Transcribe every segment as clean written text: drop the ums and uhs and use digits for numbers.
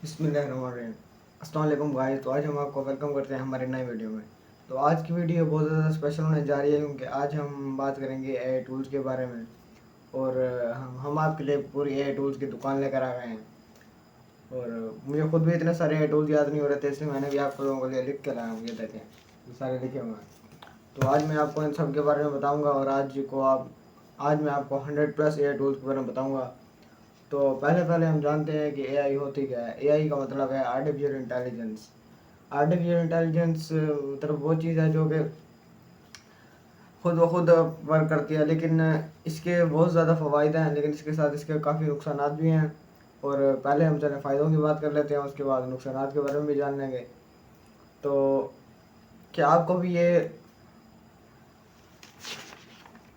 बिस्मिल्लाहिर्रहमानिर्रहीम। अस्सलाम वालेकुम गाइस। तो आज हम आपको वेलकम करते हैं हमारे नए वीडियो में। तो आज की वीडियो बहुत ज़्यादा स्पेशल होने जा रही है क्योंकि आज हम बात करेंगे एआई टूल्स के बारे में। और हम आपके लिए पूरी एआई टूल्स की दुकान लेकर आ गए हैं। और मुझे खुद भी इतने सारे एआई टूल्स याद नहीं हो रहे थे, इसलिए मैंने भी आप लोगों के लिए लिख के लाया हूँ। ये देखें, ये सारे लिखे हुए हैं। तो आज मैं आपको इन सब के बारे में बताऊँगा और आज मैं आपको 100+ एआई टूल्स के बारे में बताऊँगा। तो पहले पहले हम जानते हैं कि एआई होती क्या है। एआई का मतलब है आर्टिफिशियल इंटेलिजेंस। आर्टिफिशियल इंटेलिजेंस मतलब वो चीज़ है जो कि खुद ब खुद वर्क करती है, लेकिन इसके बहुत ज़्यादा फ़वाइद हैं, लेकिन इसके साथ इसके काफ़ी नुकसान भी हैं। और पहले हम चले फ़ायदों की बात कर लेते हैं, उसके बाद नुकसान के बारे में भी जान लेंगे। तो क्या आपको भी ये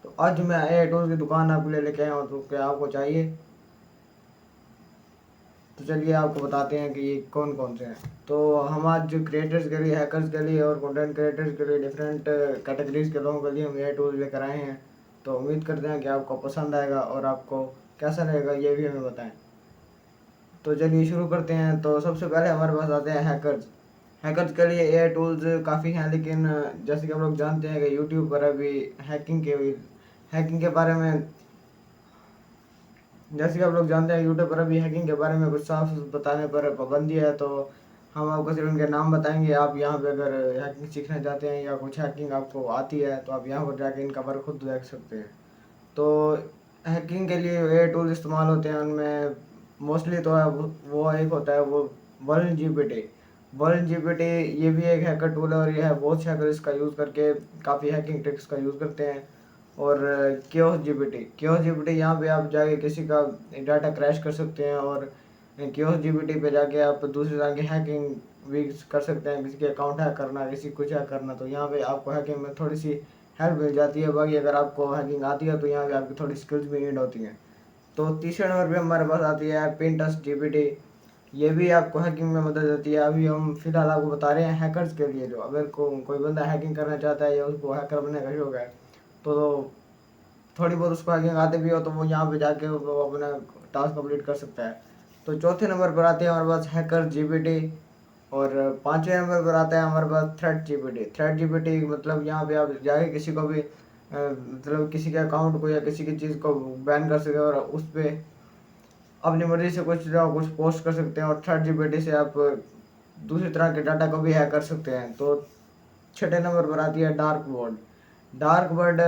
तो आज मैं एआई टूल्स की दुकान आपके लिए लेके आया हूँ, तो क्या आपको चाहिए? तो चलिए आपको बताते हैं कि ये कौन कौन से हैं। तो हम आज जो क्रिएटर्स के लिए, हैकर्स के लिए और कंटेंट क्रिएटर्स के लिए डिफरेंट कैटेगरीज के लोगों के लिए हम ये टूल लेकर आए हैं। तो उम्मीद करते हैं कि आपको पसंद आएगा और आपको कैसा रहेगा ये भी हमें बताएं। तो चलिए शुरू करते हैं। तो सबसे पहले हमारे पास आते हैं हैकर्स। हैकर्स के लिए एआई टूल्स काफ़ी हैं, लेकिन जैसे कि हम लोग जानते हैं कि यूट्यूब पर अभी हैकिंग के बारे में जैसे कि आप लोग जानते हैं यूट्यूब पर अभी हैकिंग के बारे में कुछ साफ बताने पर पाबंदी है। तो हम आपको सिर्फ उनके नाम बताएंगे। आप यहाँ पे अगर हैकिंग सीखना चाहते हैं या कुछ हैकिंग आपको आती है तो आप यहाँ पर जाके इनका वर्क खुद देख सकते हैं। तो हैकिंग के लिए ये टूल इस्तेमाल होते हैं, उनमें मोस्टली तो है वो एक होता है वो वर्ल्ड जीपीटी। ये भी एक हैकर टूल है और ये है बहुत से हैकर इसका यूज़ करके काफ़ी हैकिंग ट्रिक्स का यूज़ करते हैं। और क्योस जीपीटी यहाँ पे आप जाके किसी का डाटा क्रैश कर सकते हैं। और क्योस जीपीटी पे जाके आप दूसरी तरह की हैकिंग भी कर सकते हैं, किसी के अकाउंट हैक करना, किसी कुछ हैक करना। तो यहाँ पे आपको हैकिंग में थोड़ी सी हेल्प मिल जाती है। बाकी अगर आपको हैकिंग आती है तो यहाँ पे आपकी थोड़ी स्किल्स भी नीड होती हैं। तो तीसरे नंबर पे हमारे पास आती है पिंटरेस्ट जीपीटी। ये भी आपको हैकिंग में मदद देती है। अभी हम फिलहाल आपको बता रहे हैं हैकर्स के लिए, जो अगर कोई बंदा हैकिंग करना चाहता है या उसको हैकर बनने का शौक है, तो थोड़ी बहुत उसको हैकिंग आती भी हो तो वो यहाँ पे जाके वो अपना टास्क कंप्लीट कर सकता है। तो चौथे नंबर पर आते हैं हमारे पास हैकर जीपीटी। और पाँचवें नंबर पर आता है हमारे पास थ्रेट जीपीटी मतलब यहाँ पे आप जाके किसी को भी मतलब किसी के अकाउंट को या किसी की चीज़ को बैन कर सके और उस पर अपनी मर्जी से कुछ पोस्ट कर सकते हैं। और थ्रेट जीपीटी से आप दूसरी तरह के डाटा को भी हैक कर सकते हैं। तो छठे नंबर पर आती है डार्क वर्ड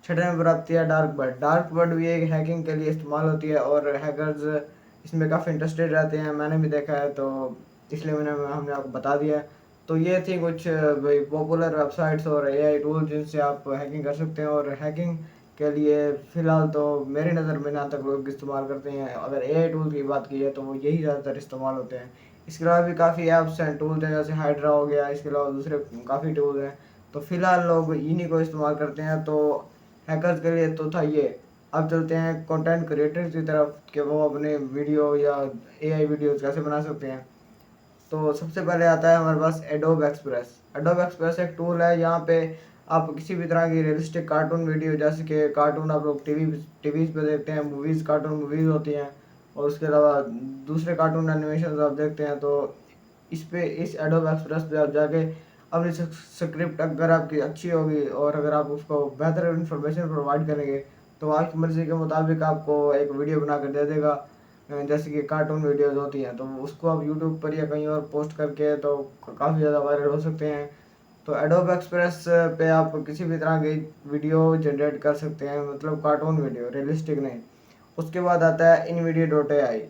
छठे नंबर आती है डार्क वर्ड भी एक हैकिंग के लिए इस्तेमाल होती है और हैकर्स इसमें काफ़ी इंटरेस्टेड रहते हैं, मैंने भी देखा है। तो इसलिए हमने आपको बता दिया है। तो ये थी कुछ भाई पॉपुलर वेबसाइट्स और एआई टूल जिनसे आप हैकिंग कर सकते हैं। और हैकिंग के लिए फ़िलहाल तो मेरी नज़र में जहाँ तक लोग इस्तेमाल करते हैं, अगर एआई टूल की बात की है तो वो यही ज़्यादातर इस्तेमाल होते हैं। इसके अलावा भी काफ़ी ऐप्स हैं, टूल्स हैं, जैसे हाइड्रा हो गया। इसके अलावा दूसरे काफ़ी टूल हैं। तो फ़िलहाल लोग इन्हीं को इस्तेमाल करते हैं। तो हैकर्स के लिए तो था ये। अब चलते हैं कंटेंट क्रिएटर्स की तरफ कि वो अपने वीडियो या एआई वीडियोस कैसे बना सकते हैं। तो सबसे पहले आता है हमारे पास एडोब एक्सप्रेस एक टूल है। यहाँ पे आप किसी भी तरह की रियलिस्टिक कार्टून वीडियो, जैसे कि कार्टून आप लोग टीवी पे देखते हैं, कार्टून मूवीज़ होती हैं, और उसके अलावा दूसरे कार्टून एनिमेशन आप देखते हैं, तो इस एडोब एक्सप्रेस पे आप जाके अपनी स्क्रिप्ट अगर आपकी अच्छी होगी और अगर आप उसको बेहतर इन्फॉर्मेशन प्रोवाइड करेंगे तो आपकी मर्ज़ी के मुताबिक आपको एक वीडियो बना कर दे देगा। जैसे कि कार्टून वीडियोज़ होती हैं तो उसको आप यूट्यूब पर या कहीं और पोस्ट करके तो काफ़ी ज़्यादा वायरल हो सकते हैं। तो एडोब एक्सप्रेस पे आप किसी भी तरह की वीडियो जनरेट कर सकते हैं, मतलब कार्टून वीडियो, रियलिस्टिक नहीं। उसके बाद आता है InVideo.ai।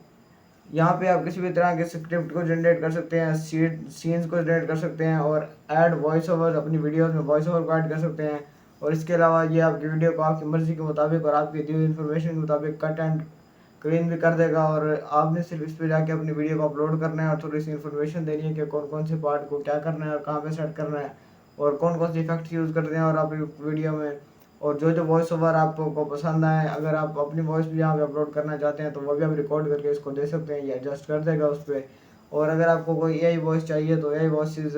यहाँ पे आप किसी भी तरह के स्क्रिप्ट को जनरेट कर सकते हैं, सीन्स को जनरेट कर सकते हैं और ऐड वॉइस ओवर, अपनी वीडियोस में वॉइस ओवर को ऐड कर सकते हैं। और इसके अलावा ये आपकी वीडियो को आपकी मर्ज़ी के मुताबिक और आपकी दी हुई इन्फॉर्मेशन के मुताबिक कट एंड क्लीन भी कर देगा। और आपने सिर्फ इस पे जाके अपनी वीडियो को अपलोड करना है और थोड़ी सी इन्फॉर्मेशन देनी है कि कौन कौन से पार्ट को क्या करना है और कहाँ पे सेट करना है और कौन कौन से इफेक्ट्स यूज़ करते हैं और अपनी वीडियो में। और जो जो वॉइस ओवर आपको पसंद आए, अगर आप अपनी वॉइस भी यहाँ पे अपलोड करना चाहते हैं तो वो भी आप रिकॉर्ड करके इसको दे सकते हैं, ये एडजस्ट कर देगा उस पर। और अगर आपको कोई एआई वॉइस चाहिए तो एआई वॉइसेस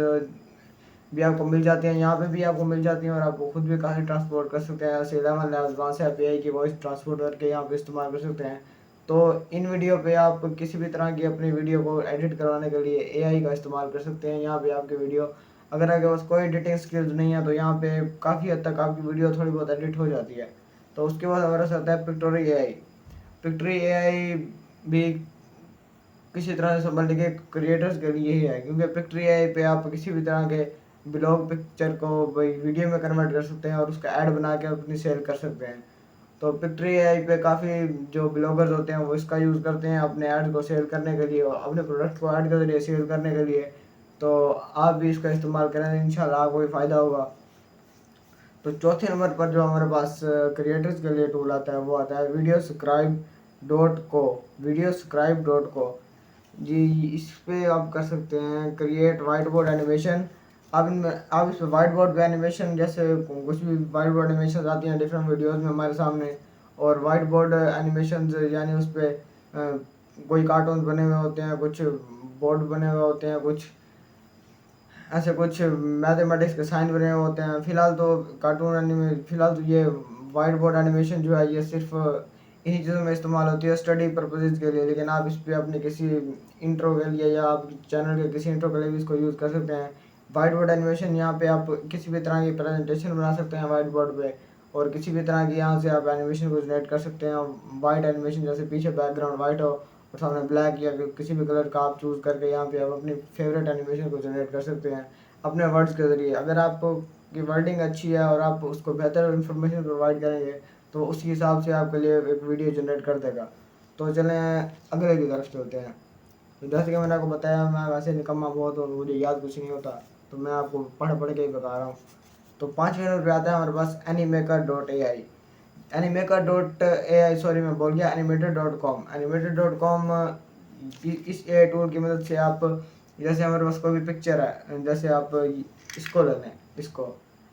भी आपको मिल जाती हैं, यहाँ पे भी आपको मिल जाती हैं और आपको खुद भी कहाँ ट्रांसपोर्ट कर सकते हैं। ऐसे 11 लैब्स, वहाँ से आप एआई की वॉइस ट्रांसपोर्ट करके यहाँ पे इस्तेमाल कर सकते हैं। तो इन वीडियो पे आप किसी भी तरह की अपनी वीडियो को एडिट करवाने के लिए एआई का इस्तेमाल कर सकते हैं। यहाँ पे आपकी वीडियो अगर आपके पास कोई एडिटिंग स्किल्स नहीं है तो यहाँ पे काफ़ी हद तक आपकी वीडियो थोड़ी बहुत एडिट हो जाती है। तो उसके बाद हमारे साथ है पिक्टोरी एआई। पिक्टोरी एआई भी किसी तरह से समझने के क्रिएटर्स के लिए ही है, क्योंकि पिक्चर एआई पे आप किसी भी तरह के ब्लॉग पिक्चर को भाई वीडियो में कन्वर्ट कर सकते हैं और उसका ऐड बना के अपनी सेल कर सकते हैं। तो पिक्चर एआई पे काफ़ी जो ब्लॉगर्स होते हैं वो इसका यूज़ करते हैं अपने ऐड को सेल करने के लिए और अपने प्रोडक्ट को ऐड के जरिए सेल करने के लिए। तो आप भी इसका इस्तेमाल करें, इंशाल्लाह आपको भी फ़ायदा होगा। तो चौथे नंबर पर जो हमारे पास क्रिएटर्स के लिए टूल आता है वो आता है वीडियोस्क्राइब.co। जी, इस पे आप कर सकते हैं क्रिएट वाइट बोर्ड एनिमेशन। आप इस पे वाइट बोर्ड पे एनिमेशन, जैसे कुछ भी वाइट बोर्ड एनिमेशन आती हैं डिफरेंट वीडियोस में हमारे सामने, और वाइट बोर्ड एनिमेशन यानी उस पे कोई कार्टून बने हुए होते हैं, कुछ बोर्ड बने हुए होते हैं, कुछ ऐसे कुछ मैथमेटिक्स के साइन बने हुए होते हैं। फिलहाल तो ये वाइट बोर्ड एनिमेशन जो है ये सिर्फ इन्हीं चीज़ों में इस्तेमाल होती है स्टडी पर्पजेज़ के लिए, लेकिन आप इस पे अपने किसी इंट्रो के लिए या आप चैनल के किसी इंट्रो के लिए भी इसको यूज़ कर सकते हैं। वाइट बोर्ड एनिमेशन यहाँ पे आप किसी भी तरह की प्रेजेंटेशन बना सकते हैं वाइट बोर्ड पे, और किसी भी तरह की यहाँ से आप एनिमेशन को जनरेट कर सकते हैं। वाइट एनिमेशन जैसे पीछे बैकग्राउंड वाइट हो और सामने ब्लैक या किसी भी कलर का आप चूज़ करके यहाँ पे आप अपनी फेवरेट एनिमेशन को जनरेट कर सकते हैं अपने वर्ड्स के ज़रिए। अगर आपकी वर्डिंग अच्छी है और आप उसको बेहतर इन्फॉर्मेशन प्रोवाइड करेंगे तो उसी हिसाब से आपके लिए एक वीडियो जनरेट कर देगा। तो चलें अगले की तरफ चलते हैं। तो जैसे कि मैंने आपको बताया, मैं वैसे निकम्मा बहुत हूँ, मुझे याद कुछ नहीं होता, तो मैं आपको पढ़ पढ़ के ही बता रहा हूँ। तो 5वें नंबर पे आता है हमारे पास एनीमेकर.ai। एनीमेकर.ai, सॉरी मैं बोल गया, एनिमेटर.com। एनिमेटर.com इस एआई टूल की मदद से आप, जैसे हमारे पास कोई भी पिक्चर है, जैसे आप इसको ले लें, इसको,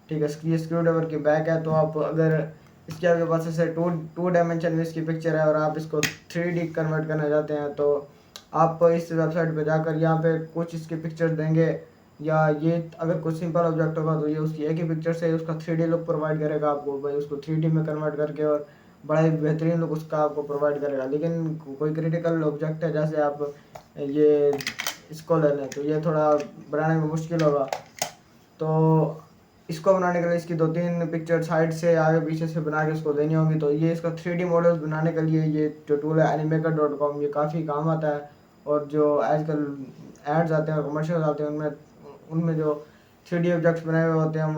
ठीक है, ये स्क्रू ड्राइवर की बैक है, तो आप अगर इसके आपके पास ऐसे टू डायमेंशन में इसकी पिक्चर है और आप इसको 3D कन्वर्ट करना चाहते हैं, तो आप इस वेबसाइट पे जाकर यहाँ पे कुछ इसकी पिक्चर देंगे, या ये अगर कुछ सिंपल ऑब्जेक्ट होगा तो ये उसकी एक ही पिक्चर से उसका 3D लुक प्रोवाइड करेगा आपको, भाई उसको 3D में कन्वर्ट करके, और बड़ा ही बेहतरीन लुक उसका आपको प्रोवाइड करेगा। लेकिन कोई क्रिटिकल ऑब्जेक्ट है, जैसे आप ये इसको ले लें, तो ये थोड़ा बनाने में मुश्किल होगा। तो इसको बनाने के लिए इसकी 2-3 पिक्चर साइड से आगे पीछे से बना के इसको देनी होगी। तो ये इसका 3D मॉडल्स बनाने के लिए ये जो टूल है एनीमेकर.com, ये काफ़ी काम आता है। और जो आजकल एड्स आते हैं और कमर्शियल आते हैं उनमें उनमें जो 3D ऑब्जेक्ट्स बनाए हुए होते हैं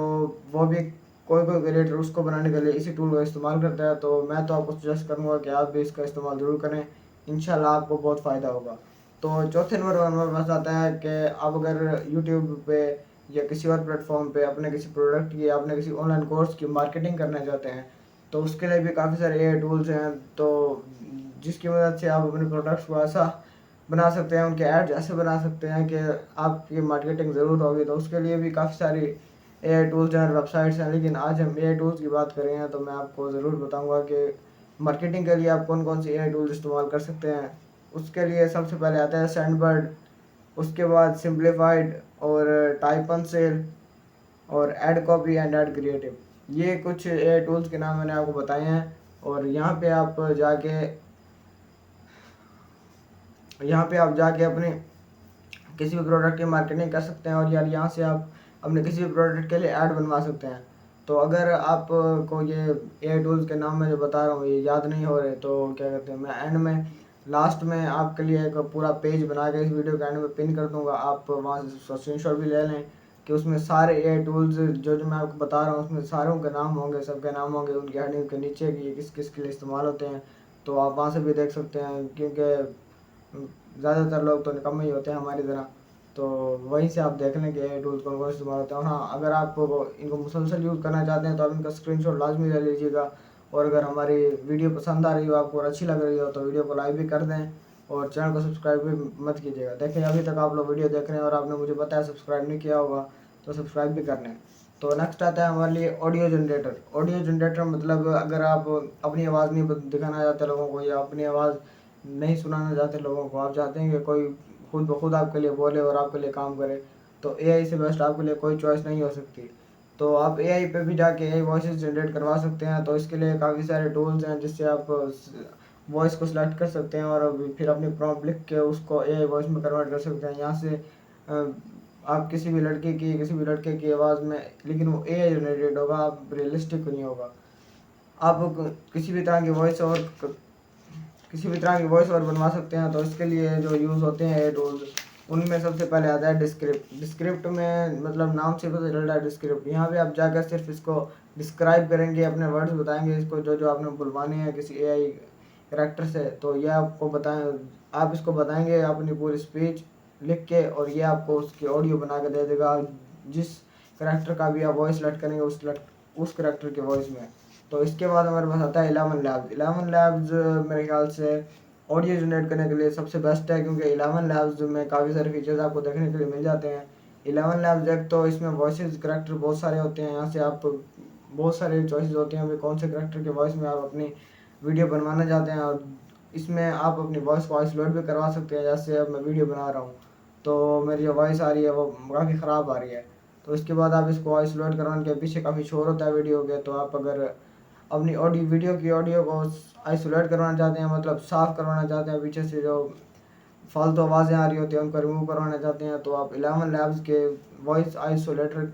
वो भी कोई कोई क्रिएटर उसको बनाने के लिए इसी टूल का इस्तेमाल करता है। तो मैं तो आपको सजेस्ट करूँगा कि आप भी इसका इस्तेमाल ज़रूर करें, इंशाल्लाह आपको बहुत फ़ायदा होगा। तो चौथे नंबर पर हमारे पास आता है कि आप अगर यूट्यूब पे या किसी और प्लेटफॉर्म पे अपने किसी प्रोडक्ट की या अपने किसी ऑनलाइन कोर्स की मार्केटिंग करना चाहते हैं, तो उसके लिए भी काफ़ी सारे एआई टूल्स हैं, तो जिसकी मदद से आप अपने प्रोडक्ट्स को ऐसा बना सकते हैं, उनके एड्स ऐसे बना सकते हैं कि आपकी मार्केटिंग ज़रूर होगी। तो उसके लिए भी काफ़ी सारी एआई टूल्स हैं, वेबसाइट्स हैं, लेकिन आज हम एआई टूल्स की बात करें हैं तो मैं आपको ज़रूर बताऊंगा कि मार्केटिंग के लिए आप कौन कौन से एआई टूल्स इस्तेमाल कर सकते हैं। उसके लिए सबसे पहले आता है सैंडबर्ड, उसके बाद सिंप्लीफाइड और टाइपन सेल और ad copy and ad creative. ये कुछ एआई टूल्स के नाम मैंने आपको बताए हैं, और यहाँ पे आप जाके अपने किसी भी प्रोडक्ट की मार्केटिंग कर सकते हैं, और यार यहाँ से आप अपने किसी भी प्रोडक्ट के लिए ऐड बनवा सकते हैं। तो अगर आपको ये एआई टूल्स के नाम मैं जो बता रहा हूँ ये याद नहीं हो रहे, तो क्या कहते हैं, मैं एंड में लास्ट में आपके लिए एक पूरा पेज बना के इस वीडियो के एंड में पिन कर दूंगा, आप वहाँ से स्क्रीनशॉट भी ले लें कि उसमें सारे एआई टूल्स जो मैं आपको बता रहा हूँ उसमें सारों के नाम होंगे, सबके नाम होंगे, उनकी हेडिंग के नीचे कि ये किस किस के लिए इस्तेमाल होते हैं। तो आप वहाँ से भी देख सकते हैं, क्योंकि ज़्यादातर लोग तो निकम्मे ही होते हैं हमारी तरह, तो वहीं से आप देख लें कि ये टूल्स कौन कौन इस्तेमाल होते हैं। और हाँ, अगर आप इनको मुसलसल यूज़ करना चाहते हैं तो आप इनका स्क्रीनशॉट लाजमी ले लीजिएगा, और अगर हमारी वीडियो पसंद आ रही हो, आपको अच्छी लग रही हो, तो वीडियो को लाइक भी कर दें और चैनल को सब्सक्राइब भी मत कीजिएगा। देखें अभी तक आप लोग वीडियो देख रहे हैं और आपने मुझे बताया सब्सक्राइब नहीं किया होगा, तो सब्सक्राइब भी कर लें। तो नेक्स्ट आता है हमारे लिए ऑडियो जनरेटर। ऑडियो जनरेटर मतलब अगर आप अपनी आवाज़ नहीं दिखाना चाहते लोगों को, या अपनी आवाज़ नहीं सुनाना चाहते लोगों को, आप चाहते हैं कि कोई खुद ब खुद आपके लिए बोले और आपके लिए काम करे, तो एआई से बेस्ट आपके लिए कोई चॉइस नहीं हो सकती। तो आप एआई पे भी जाके एआई वॉइस जनरेट करवा सकते हैं। तो इसके लिए काफ़ी सारे टूल्स हैं जिससे आप वॉइस को सिलेक्ट कर सकते हैं और फिर अपनी प्रॉम्प्ट लिख के उसको एआई वॉइस में कन्वर्ट कर सकते हैं। यहाँ से आप किसी भी लड़के की किसी भी लड़के की आवाज़ में, लेकिन वो एआई जनरेटेड होगा, आप रियलिस्टिक नहीं होगा। आप किसी भी तरह की वॉइस और किसी भी तरह की वॉइस ओवर बनवा सकते हैं। तो इसके लिए जो यूज़ होते हैं टूल्स, उनमें सबसे पहले आता है डिस्क्रिप्ट। डिस्क्रिप्ट में मतलब नाम से पता चल रहा है डिस्क्रिप्ट। यहाँ पे आप जाकर सिर्फ इसको डिस्क्राइब करेंगे, अपने वर्ड्स बताएंगे इसको जो जो आपने बुलवाने हैं किसी एआई करैक्टर से, तो ये आपको बताएं, आप इसको बताएंगे अपनी पूरी स्पीच लिख के, और ये आपको उसकी ऑडियो बना के दे देगा। जिस करैक्टर का भी आप वॉइस सेलेक्ट करेंगे उस करैक्टर के वॉइस में। तो इसके बाद हमारे पास आता है 11 लैब्स। 11 लैब्स मेरे ख्याल से ऑडियो जनरेट करने के लिए सबसे बेस्ट है, क्योंकि 11 लैब्स में काफ़ी सारे फीचर्स आपको देखने के लिए मिल जाते हैं। 11 लैब्स एक तो इसमें वॉइस करैक्टर बहुत सारे होते हैं, यहाँ से आप बहुत सारे चॉइसेस होते हैं कौन से करैक्टर के वॉइस में आप अपनी वीडियो बनवाना चाहते हैं। और इसमें आप अपनी वॉइस को आइसोलेट भी करवा सकते हैं। जैसे अब मैं वीडियो बना रहा हूँ तो मेरी जो वॉइस आ रही है वो काफ़ी ख़राब आ रही है, तो इसके बाद आप इसको आइसोलेट करवाने के पीछे काफ़ी शोर होता है वीडियो के। तो आप अगर अपनी वीडियो की ऑडियो को आइसोलेट करवाना चाहते हैं, मतलब साफ़ करवाना चाहते हैं, पीछे से जो फालतू आवाज़ें आ रही होती हैं उनको रिमूव करवाना चाहते हैं, तो आप 11 लैब्स के वॉइस आइसोलेटर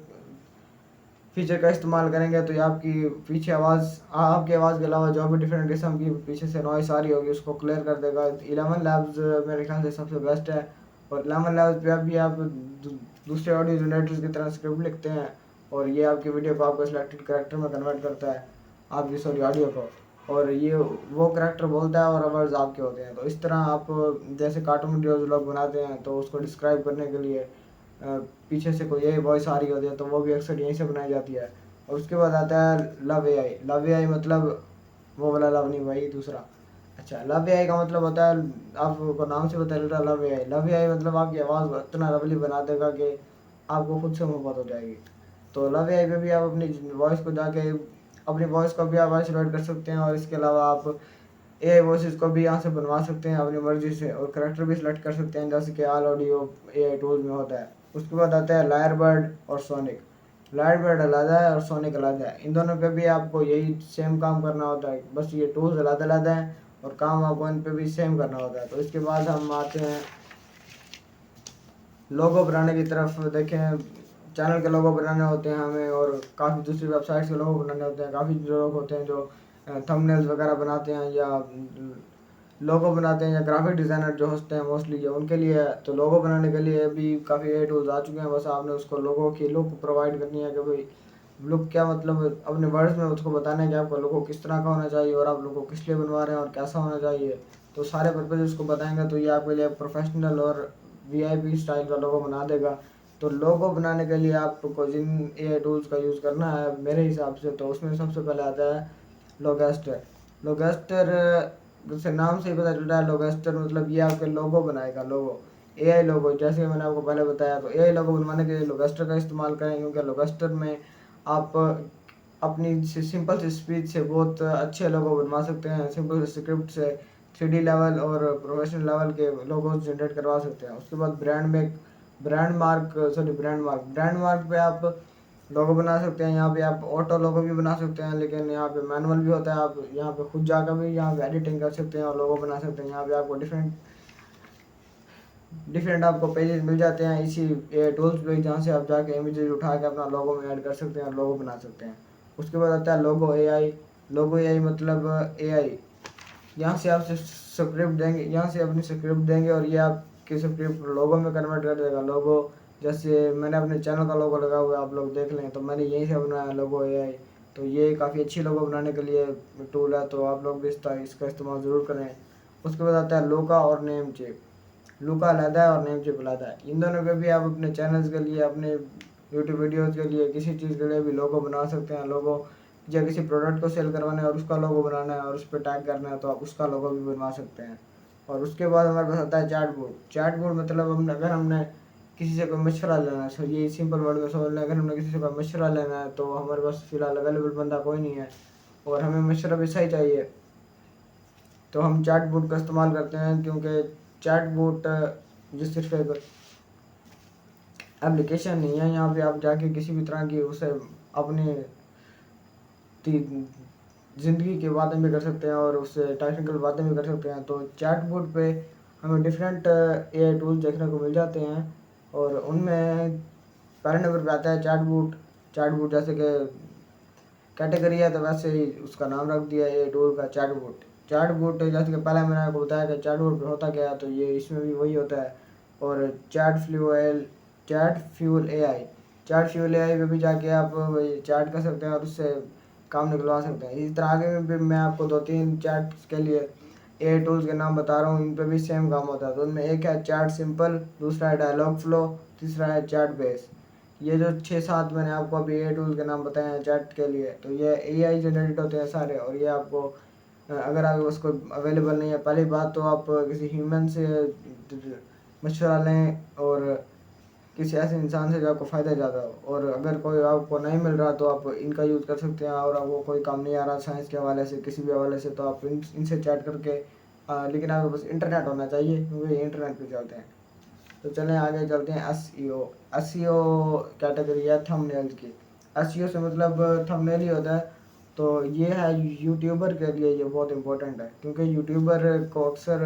फीचर का इस्तेमाल करेंगे। तो ये आपकी पीछे आपकी आवाज़ के अलावा जो भी डिफरेंट किस्म की पीछे से नॉइस आ रही होगी उसको क्लियर कर देगा। 11 लैब्स मेरे ख्याल से सबसे बेस्ट है। और 11 लैब्स पे अभी आप दूसरे ऑडियो जनरेटर्स की तरह स्क्रिप्ट लिखते हैं और ये आपकी वीडियो को आपको सिलेक्टेड करैक्टर में कन्वर्ट करता है, आपकी सॉरी ऑडियो को, और ये वो करैक्टर बोलता है और वर्ड्स आपके होते हैं। तो इस तरह आप जैसे कार्टून वीडियोज़ लोग बनाते हैं तो उसको डिस्क्राइब करने के लिए पीछे से कोई यही वॉइस आ रही होती है तो वो भी अक्सर यहीं से बनाई जाती है। और उसके बाद आता है लव एआई। लव एआई मतलब वो वाला लव नहीं भाई, दूसरा। अच्छा, लव एआई का मतलब होता है, आपको नाम से पता चल रहा है लव एआई। लव एआई मतलब आपकी आवाज़ को इतना लवली बना देगा कि आपको खुद से मोहब्बत हो जाएगी। तो लव एआई पे भी आप अपनी वॉइस को जाके अपनी वॉइस को भी आप आइसोलेट कर सकते हैं, और इसके अलावा आप एआई वॉइस को भी यहाँ से बनवा सकते हैं अपनी मर्जी से, और करेक्टर भी सिलेक्ट कर सकते हैं जैसे कि ऑल ऑडियो एआई टूल्स में होता है। उसके बाद आता है लायर बर्ड और सोनिक। लायर बर्ड अलग है और सोनिक अलग है। इन दोनों पे भी आपको यही सेम काम करना होता है, बस ये टूल्स अलग अलग हैं और काम आपको इन पे भी सेम करना होता है। तो इसके बाद हम आते हैं लोगो बनाने की तरफ। देखें, चैनल के लोगो बनाने होते हैं हमें, और काफ़ी दूसरी वेबसाइट्स के लोगो बनाने होते हैं। काफ़ी लोग होते हैं जो थंबनेल्स वगैरह बनाते हैं या लोगो बनाते हैं, या ग्राफिक डिज़ाइनर जो होते हैं मोस्टली ये उनके लिए है। तो लोगो बनाने के लिए भी काफ़ी एआई टूल्स आ चुके हैं, बस आपने उसको लोगो की लुक प्रोवाइड करनी है कि भाई लुक क्या, मतलब अपने वर्ड्स में उसको बताना है कि आपका लोगो किस तरह का होना चाहिए और आप लोगो किस लिए बनवा रहे हैं और कैसा होना चाहिए। तो सारे पर्पज उसको बताएंगे तो ये आपके लिए प्रोफेशनल और वीआईपी स्टाइल का लोगो बना देगा। तो लोगो बनाने के लिए आपको जिन एआई टूल्स का यूज़ करना है मेरे हिसाब से, तो उसमें सबसे पहले आता है लोगेस्टर। लोगेस्टर जैसे नाम से ही पता चल रहा है, लोगेस्टर मतलब ये आपके लोगो बनाएगा। लोगो एआई लोगो, जैसे मैंने आपको पहले बताया, तो एआई लोगो बनवाने के लिए लोगेस्टर का इस्तेमाल करें, क्योंकि लोगेस्टर में आप अपनी सिंपल सी स्पीच से बहुत अच्छे लोगो बनवा सकते हैं। सिंपल स्क्रिप्ट से 3D लेवल और प्रोफेशनल लेवल के लोगोज जनरेट करवा सकते हैं। उसके बाद ब्रांड मार्क पे आप लोगो बना सकते हैं। यहाँ पे आप ऑटो लोगो भी बना सकते हैं, लेकिन यहाँ पे मैनुअल भी होता है। आप यहाँ पे खुद जाकर भी यहाँ पे एडिटिंग कर सकते हैं और लोगो बना सकते हैं। यहाँ पे आपको डिफरेंट डिफरेंट आपको पेजेस मिल जाते हैं इसी टूल्स पे, जहाँ से आप जाके इमेजेस उठा के अपना लोगो में ऐड कर सकते हैं और लोगो बना सकते हैं। उसके बाद आता है लोगो एआई। लोगो एआई मतलब एआई यहाँ से आप स्क्रिप्ट देंगे, यहाँ से अपनी स्क्रिप्ट देंगे और ये आपके स्क्रिप्ट लोगो में कन्वर्ट कर देगा। लोगो जैसे मैंने अपने चैनल का लोगो लगा हुआ है, आप लोग देख लें, तो मैंने यहीं से बनाया लोगो एआई। तो ये काफ़ी अच्छी लोगो बनाने के लिए टूल है, तो आप लोग भी इसका इस्तेमाल ज़रूर करें। उसके बाद आता है लूका और नेम चेप। लूका अलहदा है और नेम चेप अलहदा है। इन दोनों पे भी आप अपने चैनल्स के लिए, अपने यूट्यूब वीडियोज़ के लिए, किसी चीज़ के लिए भी लोगो बना सकते हैं। लोगो या किसी प्रोडक्ट को सेल करवाना है और उसका लोगो बनाना है और उस पर टैग करना है, तो आप उसका लोगो भी बनवा सकते हैं। और उसके बाद हमारे पास आता है चैट बोर्ड। चैट बोर्ड मतलब अगर हमने किसी से कोई मशवरा लेना है, सो ये सिंपल वर्ड में समझ लें, अगर हमने किसी से कोई मशवरा लेना है तो हमारे पास फ़िलहाल अवेलेबल बंदा कोई नहीं है और हमें मशवरा भी सही चाहिए, तो हम चैट बोर्ड का इस्तेमाल करते हैं। क्योंकि चैट बोर्ड जो सिर्फ एक एप्लीकेशन नहीं है, यहाँ पे आप जाके किसी भी तरह की उसे अपने ज़िंदगी की बातें भी कर सकते हैं और उससे टेक्निकल बातें भी कर सकते हैं। तो चैटबॉट पे हमें डिफरेंट एआई टूल्स देखने को मिल जाते हैं और उनमें पहले नंबर पे आता है चैटबॉट। चैटबॉट जैसे कि कैटेगरी है तो वैसे ही उसका नाम रख दिया ये टूल का चैटबॉट। चैटबॉट जैसे कि पहले मैंने आपको बताया कि चैटबॉट होता क्या है, तो ये इसमें भी वही होता है। और चैट फ्यूल एआई पे भी जाके आप वही चैट कर सकते हैं और उससे काम निकलवा सकते हैं। इसी तरह आगे में भी मैं आपको 2-3 चैट के लिए एआई टूल्स के नाम बता रहा हूँ, इन पे भी सेम काम होता है। तो उनमें एक है चैट सिंपल, दूसरा है डायलॉग फ्लो, तीसरा है चैट बेस। ये जो 6-7 मैंने आपको अभी एआई टूल के नाम बताए हैं चैट के लिए, तो ये एआई जनरेटेड होते हैं सारे। और ये आपको अगर आपके पास कोई अवेलेबल नहीं है, पहली बात तो आप किसी ह्यूमन से मशवरा लें और किसी ऐसे इंसान से जो आपको फ़ायदा ज़्यादा हो। और अगर कोई आपको नहीं मिल रहा तो आप इनका यूज़ कर सकते हैं। और आपको कोई काम नहीं आ रहा साइंस के हवाले से, किसी भी हवाले से, तो आप इनसे चैट करके लेकिन आपके पास इंटरनेट होना चाहिए, क्योंकि ये इंटरनेट पे चलते हैं। तो चलें आगे चलते हैं। एसईओ। एसईओ कैटेगरी है थंबनेल्स की। एसईओ से मतलब थंबनेल ही होता है। तो ये है यूट्यूबर के लिए ये बहुत इंपॉर्टेंट है, क्योंकि यूट्यूबर को अक्सर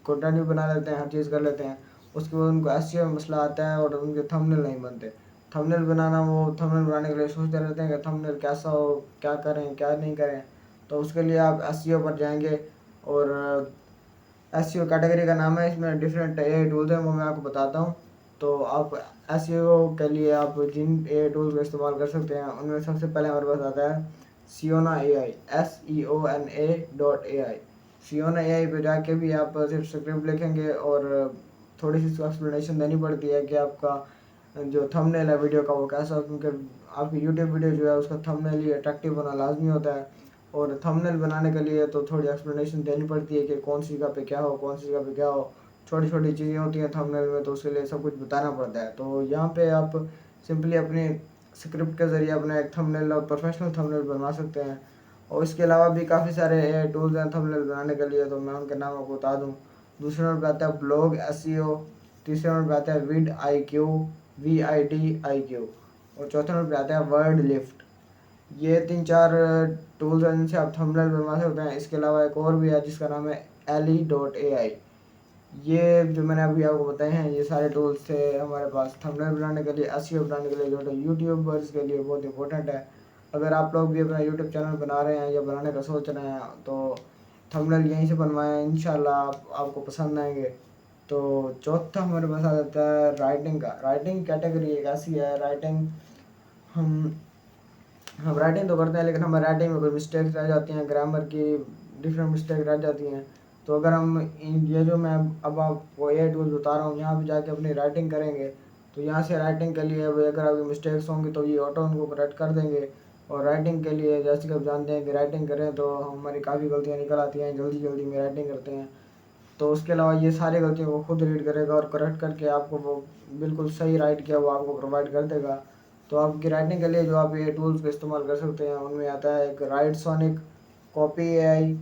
कंटेंट भी बना लेते हैं, हर चीज़ कर लेते हैं, उसके बाद उनको एसईओ में मसला आता है और उनके थंबनेल नहीं बनते। थंबनेल बनाना, वो थंबनेल बनाने के लिए सोचते रहते हैं कि थंबनेल कैसा हो, क्या करें क्या नहीं करें। तो उसके लिए आप एसईओ पर जाएंगे और एसईओ कैटेगरी का नाम है, इसमें डिफरेंट एआई टूल्स हैं, वो मैं आपको बताता हूँ। तो आप एसईओ के लिए आप जिन एआई टूल्स का इस्तेमाल कर सकते हैं उनमें सबसे पहले हमारे पास आता है सियोना एआई, SEONA.ai। सियोना एआई पे जाके भी आप सिर्फ स्क्रिप्ट लिखेंगे और थोड़ी सी एक्सप्लेनेशन देनी पड़ती है कि आपका जो थंबनेल है वीडियो का वो कैसा हो, क्योंकि आपकी यूट्यूब वीडियो जो है उसका थंबनेल ही अट्रैक्टिव होना लाजमी होता है। और थंबनेल बनाने के लिए तो थोड़ी एक्सप्लेनेशन देनी पड़ती है कि कौन सी जगह पे क्या हो, कौन सी जगह पे क्या हो, छोटी छोटी चीज़ें होती हैं थंबनेल में, तो उसके लिए सब कुछ बताना पड़ता है। तो यहाँ पे आप सिंपली अपनी स्क्रिप्ट के ज़रिए अपना एक थंबनेल और प्रोफेशनल थंबनेल बना सकते हैं। और इसके अलावा भी काफ़ी सारे एआई टूल्स हैं थंबनेल बनाने के लिए, तो मैं उनके नाम आपको बता दूँ। दूसरे नंबर पे आता है ब्लॉग एसईओ, तीसरे नंबर पे आता है VID IQ, और चौथे नंबर पे आता है वर्ड लिफ्ट। ये 3-4 टूल्स हैं जिनसे आप थंबनेल बनवा सकते हैं। इसके अलावा एक और भी है जिसका नाम है Ally.ai। ये जो मैंने अभी आपको बताए हैं ये सारे टूल्स थे हमारे पास थंबनेल बनाने के लिए, एसईओ बनाने के लिए, जो यूट्यूबर्स के लिए बहुत इंपॉर्टेंट है। अगर आप लोग भी अपना यूट्यूब चैनल बना रहे हैं या बनाने का सोच रहे हैं तो थंबनेल यहीं से बनवाएं, इंशाल्लाह आपको पसंद आएंगे। तो चौथा हमारे पास आ जाता है राइटिंग का। राइटिंग कैटेगरी एक ऐसी है, राइटिंग हम हम राइटिंग तो करते हैं लेकिन हमारे राइटिंग में कोई मिस्टेक्स रह जाती हैं, ग्रामर की डिफरेंट मिस्टेक रह जाती हैं। तो अगर हम ये जो मैं अब आपको एआई टूल्स बता रहा हूँ यहाँ पे जाके अपनी राइटिंग करेंगे, तो यहाँ से राइटिंग के लिए अगर आपकी मिस्टेक्स होंगी तो ये ऑटो उनको करेक्ट कर देंगे। और राइटिंग के लिए जैसे कि आप जानते हैं कि राइटिंग करें तो हमारी काफ़ी गलतियाँ निकल आती हैं, जल्दी जल्दी में राइटिंग करते हैं। तो उसके अलावा ये सारी गलतियों को खुद रीड करेगा और करेक्ट करके आपको वो बिल्कुल सही राइट किया वो आपको प्रोवाइड कर देगा। तो आपकी राइटिंग के लिए जो आप ये टूल्स का इस्तेमाल कर सकते हैं उनमें आता है एक Writesonic, copy AI,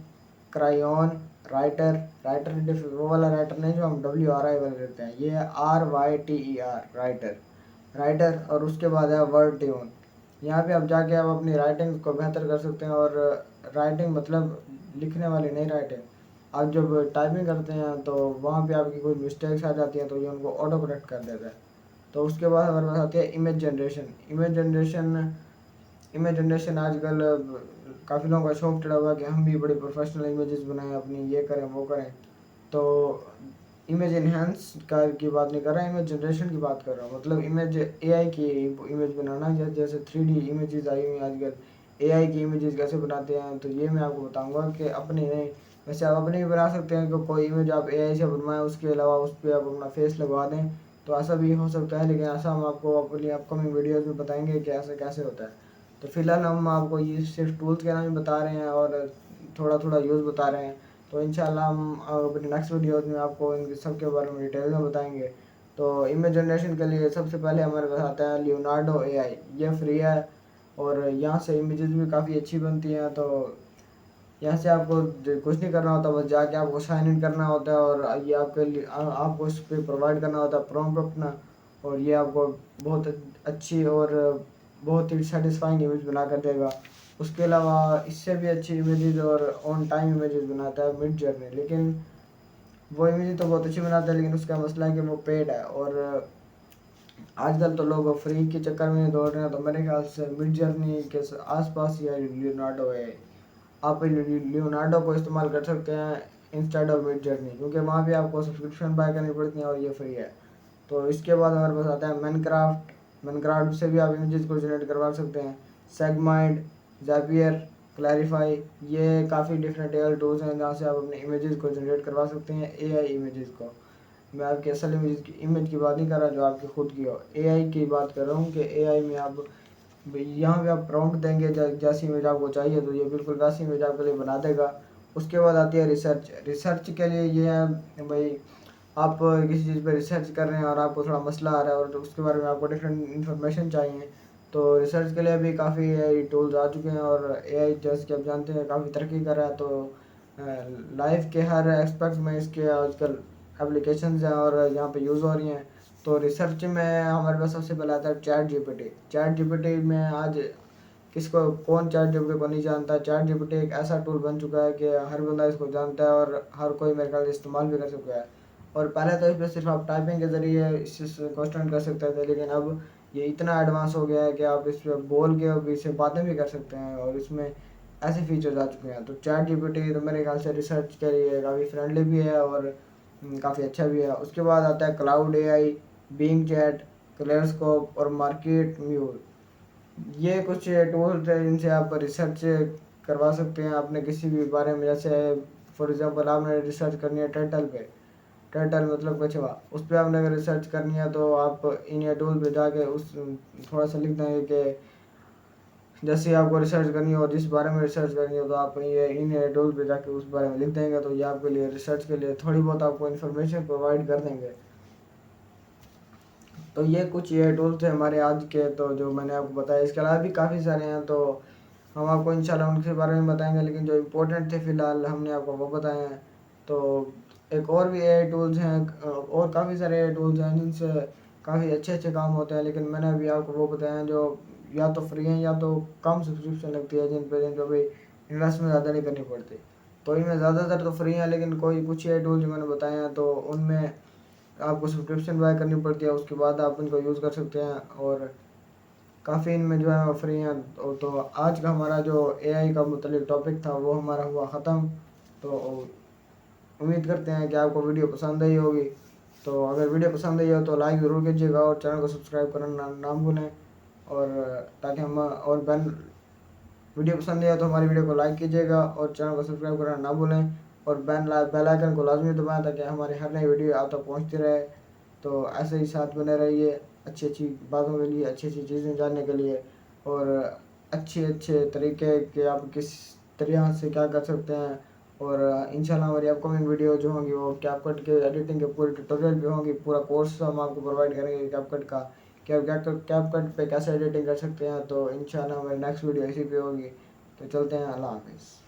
Crayon, writer. Writer वो वाला राइटर नहीं जो हम WRI वाले करते हैं, ये है RYTER राइटर। राइटर और उसके बाद है वर्ड ट्यून। यहाँ पे आप जाके आप अपनी राइटिंग को बेहतर कर सकते हैं। और राइटिंग मतलब लिखने वाली नहीं, राइटिंग आप जब टाइपिंग करते हैं तो वहाँ पे आपकी कोई मिस्टेक्स आ जाती हैं तो ये उनको ऑटो करेक्ट कर देता है। तो उसके बाद हमारे पास आती है इमेज जनरेशन। इमेज जनरेशन आजकल काफ़ी लोगों का शौक चढ़ा हुआ है कि हम भी बड़ी प्रोफेशनल इमेजेस बनाएं अपनी, ये करें वो करें। तो इमेज इन्हेंस की बात नहीं कर रहा, इमेज जनरेशन की बात कर रहा हूँ। मतलब इमेज एआई की इमेज बनाना, जैसे 3D इमेजेस आई हुई हैं आजकल, एआई की इमेजेस कैसे बनाते हैं तो ये मैं आपको बताऊंगा कि अपनी नहीं, वैसे आप अपनी भी बना सकते हैं कि कोई इमेज आप एआई से बनवाएं, उसके अलावा उस पर आप अपना फेस लगवा दें, तो ऐसा भी हो सकता है। लेकिन ऐसा हम आपको अपनी अपकमिंग वीडियोज़ में बताएंगे कि ऐसे कैसे होता है। तो फिलहाल हम आपको ये सिर्फ टूल्स के नाम ही बता रहे हैं और थोड़ा थोड़ा यूज़ बता रहे हैं। तो इंशाल्लाह हम अपने नेक्स्ट वीडियोज़ में आपको इन सब के बारे में डिटेल में बताएंगे। तो इमेज जनरेशन के लिए सबसे पहले हमारे पास आता है लियोनार्डो एआई। ये फ्री है और यहाँ से इमेजेस भी काफ़ी अच्छी बनती हैं। तो यहाँ से आपको कुछ नहीं करना होता, बस जाके आपको साइन इन करना होता है और ये आपके लिए आपको उस पर प्रोवाइड करना होता है प्रॉम्प्ट अपना, और ये आपको बहुत अच्छी और बहुत ही सेटिस्फाइंग इमेज बना कर देगा। उसके अलावा इससे भी अच्छी इमेजेस और ऑन टाइम इमेजेस बनाता है मिड जर्नी, लेकिन वो इमेज तो बहुत अच्छी बनाता है, लेकिन उसका मसला है कि वो पेड है। और आजकल तो लोग फ्री के चक्कर में दौड़ रहे हैं, तो मेरे ख्याल से मिड जर्नी के आसपास या लियोनार्डो है, आप लियोनार्डो को इस्तेमाल कर सकते हैं इंस्टेड ऑफ मिड जर्नी, क्योंकि वहाँ भी आपको सब्सक्रिप्शन बाय करनी पड़ती है और ये फ्री है। तो इसके बाद हमारे पास आता है मैनक्राफ्ट से भी आप इमेजेस को जनरेट करवा सकते हैं। सेगमाइंड, ज़ापियर, क्लैरिफाई, ये काफ़ी डिफरेंट एआई टूल्स हैं जहाँ से आप अपने इमेजेस को जनरेट करवा सकते हैं, एआई इमेजेस को। मैं आपकी असल इमेज की बात नहीं कर रहा जो आपकी खुद की हो, एआई की बात कर रहा हूँ कि एआई में आप यहाँ पे आप प्रॉम्प्ट देंगे जैसी इमेज आपको चाहिए तो ये बिल्कुल वैसी इमेज आपके लिए बना देगा। उसके बाद आती है रिसर्च के लिए ये है भाई, आप किसी चीज़ पे रिसर्च कर रहे हैं और आपको थोड़ा मसला आ रहा है और उसके बारे में आपको डिफरेंट इन्फॉर्मेशन चाहिए, तो रिसर्च के लिए भी काफ़ी एआई टूल्स आ चुके हैं। और एआई जैसे कि आप जानते हैं काफ़ी तरक्की कर रहा है, तो लाइफ के हर एस्पेक्ट में इसके आजकल एप्लीकेशंस हैं और यहाँ पे यूज़ हो रही हैं। तो रिसर्च में हमारे पास सबसे पहले आता है चैट जीपीटी में आज किसको कौन चैट जीपीटी को नहीं जानता। चैट जीपीटी एक ऐसा टूल बन चुका है कि हर बंदा इसको जानता है और हर कोई मेरे ख्याल से इस्तेमाल भी कर चुका है। और पहले तो इस पर सिर्फ आप टाइपिंग के ज़रिए इस क्वेश्चन कर सकते थे, लेकिन अब ये इतना एडवांस हो गया है कि आप इस पर बोल के भी इससे बातें भी कर सकते हैं और इसमें ऐसे फीचर्स आ चुके हैं। तो चैट जीपीटी तो मेरे ख्याल से रिसर्च के लिए काफ़ी फ्रेंडली भी है और काफ़ी अच्छा भी है। उसके बाद आता है क्लाउड एआई, बीइंग चैट, क्लेयरस्कोप और मार्केट म्यूल। ये कुछ टूल्स हैं जिनसे आप रिसर्च करवा सकते हैं अपने किसी भी बारे में। जैसे फॉर एग्जांपल आपने रिसर्च करनी है टर्टल पे, टर्टल मतलब कछुआ, उस पर आपने अगर रिसर्च करनी है तो आप इन ये टूल पे जाके उस थोड़ा सा लिख देंगे कि जैसे आपको रिसर्च करनी हो और जिस बारे में रिसर्च करनी हो तो आप ये इन टूल पे जाके उस बारे में लिख देंगे, तो ये आपके लिए रिसर्च के लिए थोड़ी बहुत आपको इन्फॉर्मेशन प्रोवाइड कर देंगे। तो ये कुछ ये टूल्स थे हमारे आज के, तो जो मैंने आपको बताया। इसके अलावा भी काफ़ी सारे हैं, तो हम आपको इंशाल्लाह उनके बारे में बताएंगे, लेकिन जो इम्पोर्टेंट थे फ़िलहाल हमने आपको वो बताए हैं। तो एक और भी एआई टूल्स हैं और काफ़ी सारे एआई टूल्स हैं जिनसे काफ़ी अच्छे अच्छे काम होते हैं, लेकिन मैंने अभी आपको वो बताए हैं जो या तो फ्री हैं या तो कम सब्सक्रिप्शन लगती है, जिन पे भी इन्वेस्टमेंट ज़्यादा नहीं करनी पड़ती। तो इनमें ज़्यादातर तो फ्री हैं, लेकिन कोई कुछ एआई टूल जो मैंने बताए हैं तो उनमें आपको सब्सक्रिप्शन बाय करनी पड़ती है, उसके बाद आप इनको यूज़ कर सकते हैं। और काफ़ी इनमें जो है वो फ्री हैं। तो आज का हमारा जो एआई का मुतल्लिक़ टॉपिक था वो हमारा हुआ ख़त्म। तो उम्मीद करते हैं कि आपको वीडियो पसंद आई होगी। तो अगर वीडियो पसंद आई हो तो लाइक ज़रूर कीजिएगा और चैनल को सब्सक्राइब करना ना भूलें। और ताकि हम और बेल वीडियो पसंद आया तो हमारी वीडियो को लाइक कीजिएगा और चैनल को सब्सक्राइब करना ना भूलें। और बेल आइकन को लाजमी दबाएं ताकि हमारी हर नई वीडियो आप तक पहुंचती रहे। तो ऐसे ही साथ बने रहिए अच्छी अच्छी बातों के लिए, अच्छी अच्छी चीज़ें जानने के लिए और अच्छे अच्छे तरीके के आप किस तरह से क्या कर सकते हैं। और इंशाल्लाह हमारी अपकमिंग वीडियो जो होंगी वो कैपकट के एडिटिंग के पूरे ट्यूटोरियल भी होंगी, पूरा कोर्स हम आपको प्रोवाइड करेंगे कैपकट का, कि आप कैपकट पे कैसे एडिटिंग कर सकते हैं। तो इंशाल्लाह हमारी नेक्स्ट वीडियो इसी पे होगी। तो चलते हैं, अल्लाह हाफिज़।